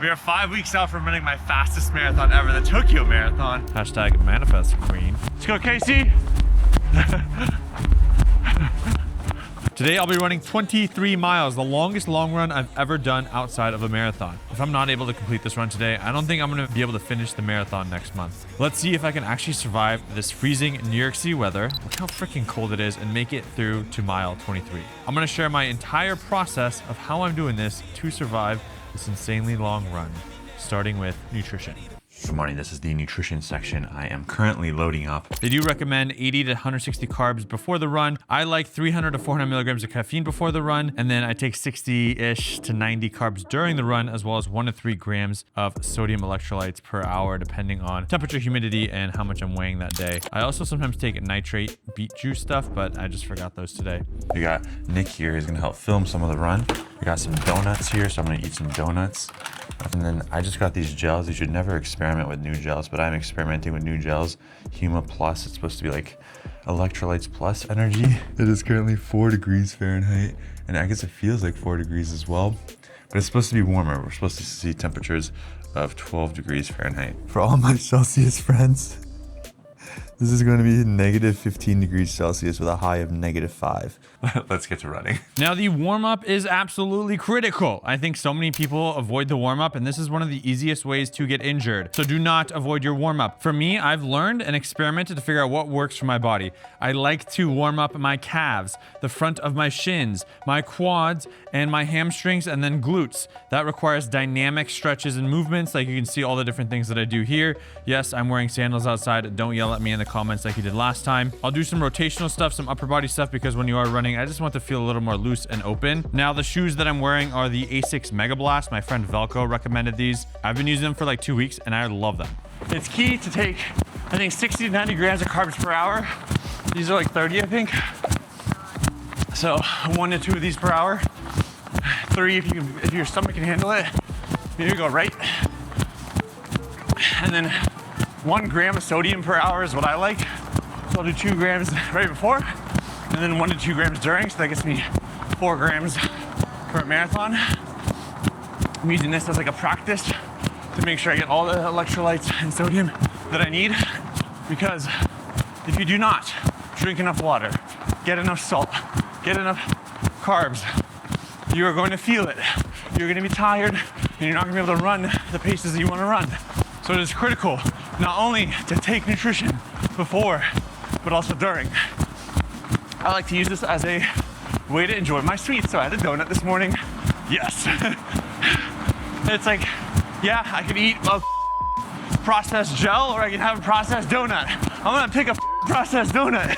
We are 5 weeks out from running my fastest marathon ever, the Tokyo Marathon. Hashtag manifest queen. Let's go, Casey. Today I'll be running 23 miles, the longest long run I've ever done outside of a marathon. If I'm not able to complete this run today, I don't think I'm gonna be able to finish the marathon next month. Let's see if I can actually survive this freezing New York City weather, look how freaking cold it is, and make it through to mile 23. I'm gonna share my entire process of how I'm doing this to survive this insanely long run, starting with nutrition. Good morning, this is the nutrition section. I am currently loading up. They do recommend 80 to 160 carbs before the run. I like 300 to 400 milligrams of caffeine before the run, and then I take 60-ish to 90 carbs during the run, as well as 1 to 3 grams of sodium electrolytes per hour, depending on temperature, humidity, and how much I'm weighing that day. I also sometimes take nitrate beet juice stuff, but I just forgot those today. We got Nick here, he's gonna help film some of the run. We got some donuts here, so I'm gonna eat some donuts. And then I just got these gels. You should never experiment with new gels, but I'm experimenting with new gels. Huma Plus, it's supposed to be like electrolytes plus energy. It is currently 4 degrees Fahrenheit, and I guess it feels like 4 degrees as well, but it's supposed to be warmer. We're supposed to see temperatures of 12 degrees Fahrenheit. For all my Celsius friends, this is going to be negative 15 degrees Celsius with a high of negative 5. Let's get to running. Now, the warm-up is absolutely critical. I think so many people avoid the warm-up, and this is one of the easiest ways to get injured. So do not avoid your warm-up. For me, I've learned and experimented to figure out what works for my body. I like to warm up my calves, the front of my shins, my quads, and my hamstrings, and then glutes. That requires dynamic stretches and movements. Like you can see all the different things that I do here. Yes, I'm wearing sandals outside. Don't yell at me in the comments like you did last time. I'll do some rotational stuff, some upper body stuff, because when you are running, I just want to feel a little more loose and open. Now, the shoes that I'm wearing are the Asics Mega Blast. My friend Velco recommended these. I've been using them for like 2 weeks and I love them. It's key to take, I think, 60 to 90 grams of carbs per hour. These are like 30, I think. So 1 to 2 of these per hour. 3 if your stomach can handle it. Here you go, right? And then 1 gram of sodium per hour is what I like. So I'll do 2 grams right before, and then 1 to 2 grams during, so that gets me 4 grams for a marathon. I'm using this as like a practice to make sure I get all the electrolytes and sodium that I need, because if you do not drink enough water, get enough salt, get enough carbs, you are going to feel it. You're going to be tired, and you're not going to be able to run the paces that you want to run. So it is critical not only to take nutrition before, but also during. I like to use this as a way to enjoy my sweets. So I had a donut this morning. Yes. It's like, yeah, I could eat a processed gel, or I can have a processed donut. I'm gonna pick a processed donut.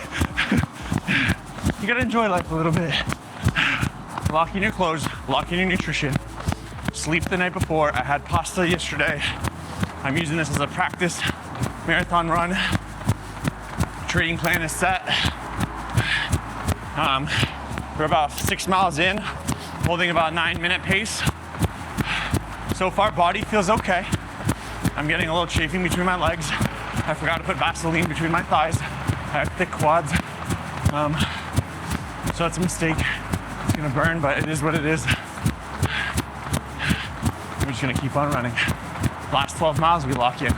You gotta enjoy life a little bit. Lock in your clothes, lock in your nutrition. Sleep the night before. I had pasta yesterday. I'm using this as a practice marathon run. Training plan is set. We're about 6 miles in, holding about 9-minute pace. So far, body feels okay. I'm getting a little chafing between my legs. I forgot to put Vaseline between my thighs. I have thick quads. So that's a mistake. It's gonna burn, but it is what it is. I'm just gonna keep on running. Last 12 miles, we lock in.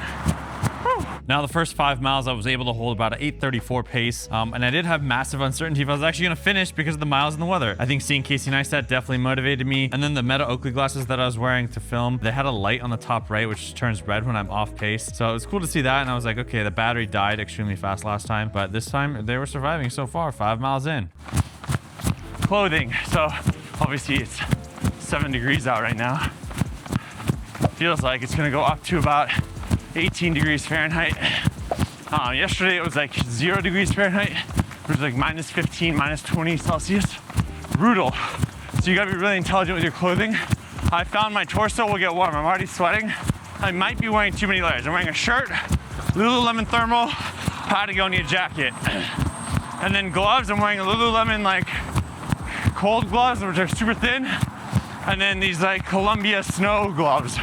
Now, the first 5 miles, I was able to hold about an 8:34 pace, and I did have massive uncertainty if I was actually going to finish because of the miles and the weather. I think seeing Casey Neistat definitely motivated me. And then the Meta Oakley glasses that I was wearing to film, they had a light on the top right, which turns red when I'm off pace. So it was cool to see that, and I was like, okay, the battery died extremely fast last time, but this time they were surviving so far, 5 miles in. Clothing. So obviously it's 7 degrees out right now. Feels like it's going to go up to about 18 degrees Fahrenheit. Yesterday it was like 0 degrees Fahrenheit. It was like minus 15, minus 20 Celsius. Brutal. So you gotta be really intelligent with your clothing. I found my torso will get warm. I'm already sweating. I might be wearing too many layers. I'm wearing a shirt, Lululemon thermal, Patagonia jacket, and then gloves. I'm wearing a Lululemon like cold gloves, which are super thin, and then these like Columbia snow gloves.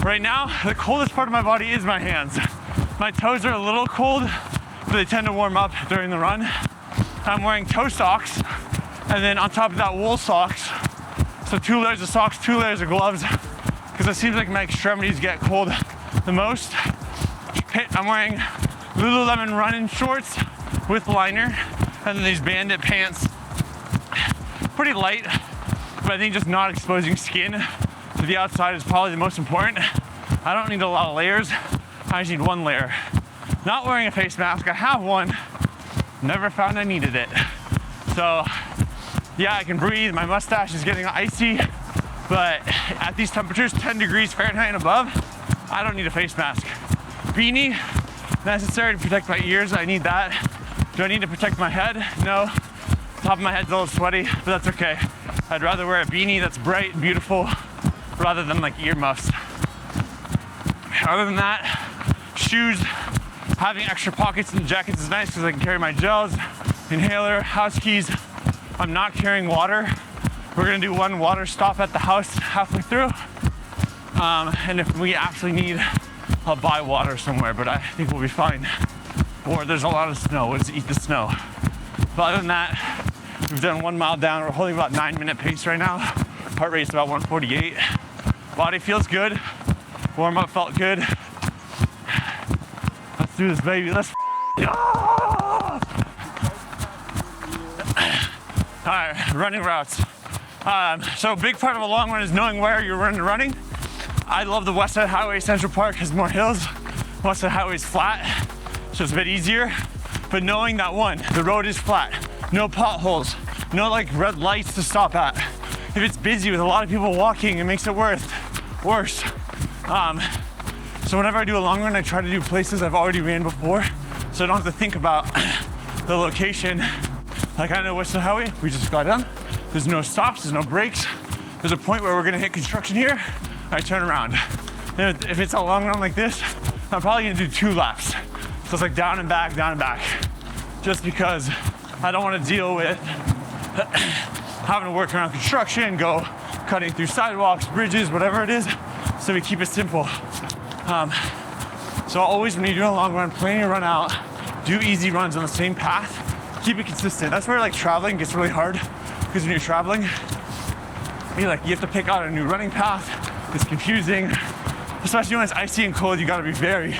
Right now, the coldest part of my body is my hands. My toes are a little cold, but they tend to warm up during the run. I'm wearing toe socks, and then on top of that, wool socks. So 2 layers of socks, 2 layers of gloves, because because it seems like my extremities get cold the most. I'm wearing Lululemon running shorts with liner, and then these bandit pants. Pretty light, but I think just not exposing skin to the outside is probably the most important. I don't need a lot of layers. I just need one layer. Not wearing a face mask. I have one. Never found I needed it. So yeah, I can breathe. My mustache is getting icy, but at these temperatures, 10 degrees Fahrenheit and above, I don't need a face mask. Beanie, necessary to protect my ears. I need that. Do I need to protect my head? No. Top of my head's a little sweaty, but that's okay. I'd rather wear a beanie that's bright and beautiful rather than like earmuffs. Other than that, shoes, having extra pockets in the jackets is nice because I can carry my gels, inhaler, house keys. I'm not carrying water. We're gonna do one water stop at the house halfway through. And if we actually need, I'll buy water somewhere, but I think we'll be fine. Or there's a lot of snow, we'll just eat the snow. But other than that, we've done 1 mile down. We're holding about 9-minute pace right now. Heart rate's about 148. Body feels good. Warm up felt good. Let's do this, baby. Let's. All right, running routes. So a big part of a long run is knowing where you're running. I love the West Side Highway. Central Park has more hills. West Side Highway is flat, so it's a bit easier. But knowing that the road is flat, no potholes, no like red lights to stop at. If it's busy with a lot of people walking, it makes it worse. So whenever I do a long run, I try to do places I've already ran before, so I don't have to think about the location. Like I know West Side Highway, we just got down. There's no stops, there's no breaks. There's a point where we're gonna hit construction here, I turn around. And if it's a long run like this, I'm probably gonna do 2 laps. So it's like down and back, just because I don't wanna deal with having to work around construction, go cutting through sidewalks, bridges, whatever it is. So we keep it simple. So always when you're doing a long run, plan your run out, do easy runs on the same path, keep it consistent. That's where like traveling gets really hard, because when you're traveling, you have to pick out a new running path. It's confusing, especially when it's icy and cold. You got to be very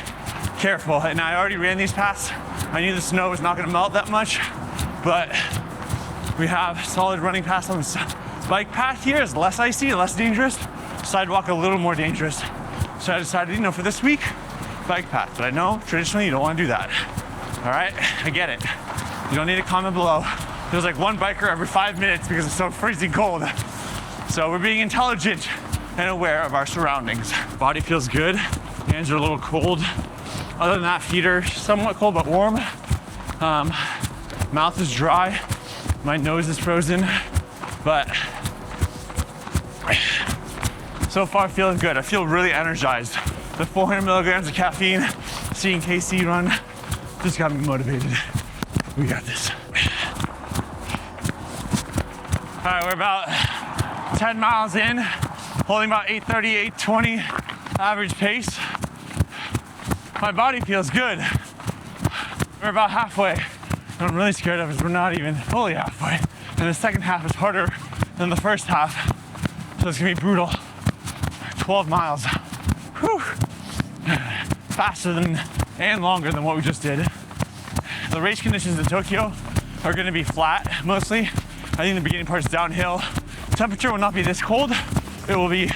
careful. And I already ran these paths. I knew the snow was not going to melt that much, but we have solid running paths on the bike path here. Is less icy, less dangerous. Sidewalk a little more dangerous. So I decided, for this week, bike path. But I know traditionally you don't want to do that. All right, I get it. You don't need to comment below. There's like one biker every 5 minutes because it's so freezing cold. So we're being intelligent and aware of our surroundings. Body feels good. Hands are a little cold. Other than that, feet are somewhat cold but warm. Mouth is dry. My nose is frozen. But so far feeling good. I feel really energized. The 400 milligrams of caffeine, seeing KC run, just got me motivated. We got this. All right, we're about 10 miles in, holding about 8:30, 8:20 average pace. My body feels good. We're about halfway. What I'm really scared of is we're not even fully halfway. And the second half is harder than the first half. So it's gonna be brutal. 12 miles. Whew. Faster than and longer than what we just did. The race conditions in Tokyo are gonna be flat mostly. I think the beginning part's downhill. Temperature will not be this cold. It will be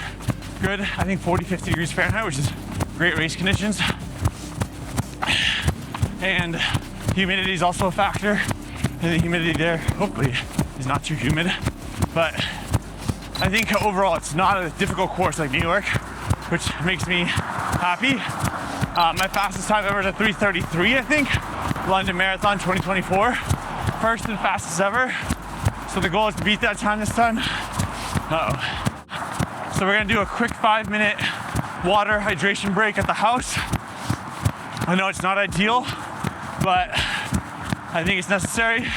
good, I think 40, 50 degrees Fahrenheit, which is great race conditions. And humidity is also a factor. And the humidity there, hopefully, is not too humid. But I think overall it's not a difficult course like New York, which makes me happy. My fastest time ever is a 3:33, I think. London Marathon 2024. First and fastest ever. So the goal is to beat that time this time. So we're gonna do a quick 5-minute water hydration break at the house. I know it's not ideal, but I think it's necessary,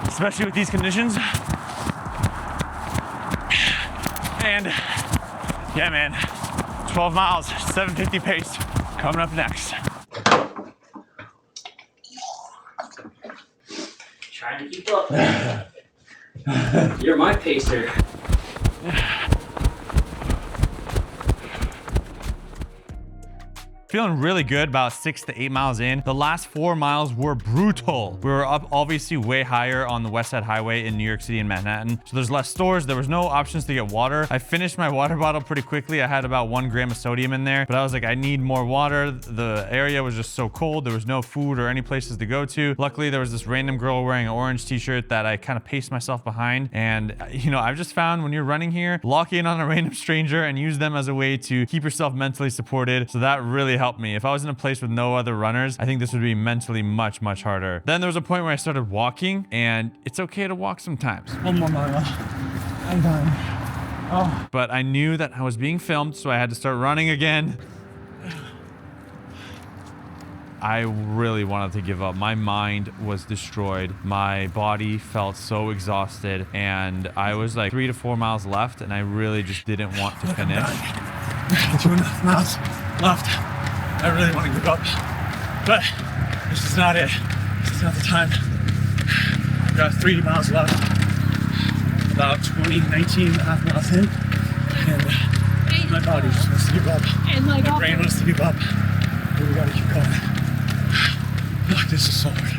especially with these conditions. And yeah, man, 12 miles, 7:50 pace, coming up next. Trying to keep up. You're my pacer. Feeling really good about 6 to 8 miles in. The last 4 miles were brutal. We were up obviously way higher on the West Side Highway in New York City and Manhattan. So there's less stores. There was no options to get water. I finished my water bottle pretty quickly. I had about 1 gram of sodium in there, but I was like, I need more water. The area was just so cold. There was no food or any places to go to. Luckily, there was this random girl wearing an orange t-shirt that I kind of paced myself behind. And, you know, I've just found when you're running here, lock in on a random stranger and use them as a way to keep yourself mentally supported. So that really helped me. If I was in a place with no other runners, I think this would be mentally much harder. Then there was a point where I started walking, and it's okay to walk sometimes. 1 more mile. I'm done. Oh. But I knew that I was being filmed, so I had to start running again. I really wanted to give up. My mind was destroyed. My body felt so exhausted, and I was like 3 to 4 miles left, and I really just didn't want to finish. 2.5 miles left. I really want to give up, but this is not it. This is not the time. I've got 3 miles left, about 19.5 miles in, and my body just wants to give up. And my brain wants to give up, but we gotta keep going. Fuck, this is so hard.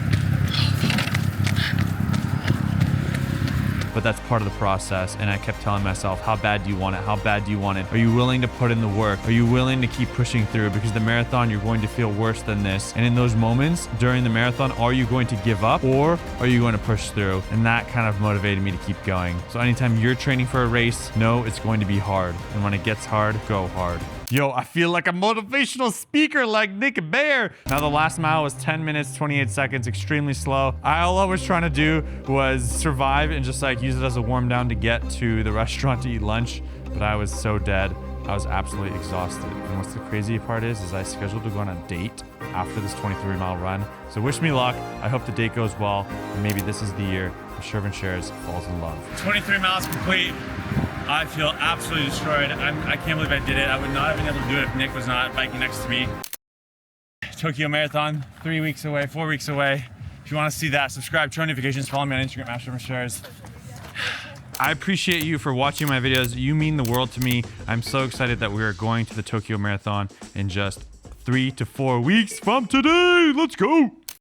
But that's part of the process, and I kept telling myself, how bad do you want it? How bad do you want it? Are you willing to put in the work? Are you willing to keep pushing through? Because the marathon, you're going to feel worse than this. And in those moments during the marathon, are you going to give up, or are you going to push through? And that kind of motivated me to keep going. So anytime you're training for a race, know it's going to be hard. And when it gets hard, go hard. Yo, I feel like a motivational speaker like Nick Bear. Now the last mile was 10 minutes, 28 seconds, extremely slow. All I was trying to do was survive and just like use it as a warm down to get to the restaurant to eat lunch. But I was so dead. I was absolutely exhausted. And what's the crazy part is I scheduled to go on a date after this 23-mile run. So wish me luck. I hope the date goes well. And maybe this is the year Shervin Shares falls in love. 23 miles complete. I feel absolutely destroyed. I can't believe I did it. I would not have been able to do it if Nick was not biking next to me. Tokyo Marathon, 3 weeks away, 4 weeks away. If you want to see that, subscribe, turn notifications, follow me on Instagram, Shervin Shares. I appreciate you for watching my videos. You mean the world to me. I'm so excited that we are going to the Tokyo Marathon in just 3 to 4 weeks from today. Let's go.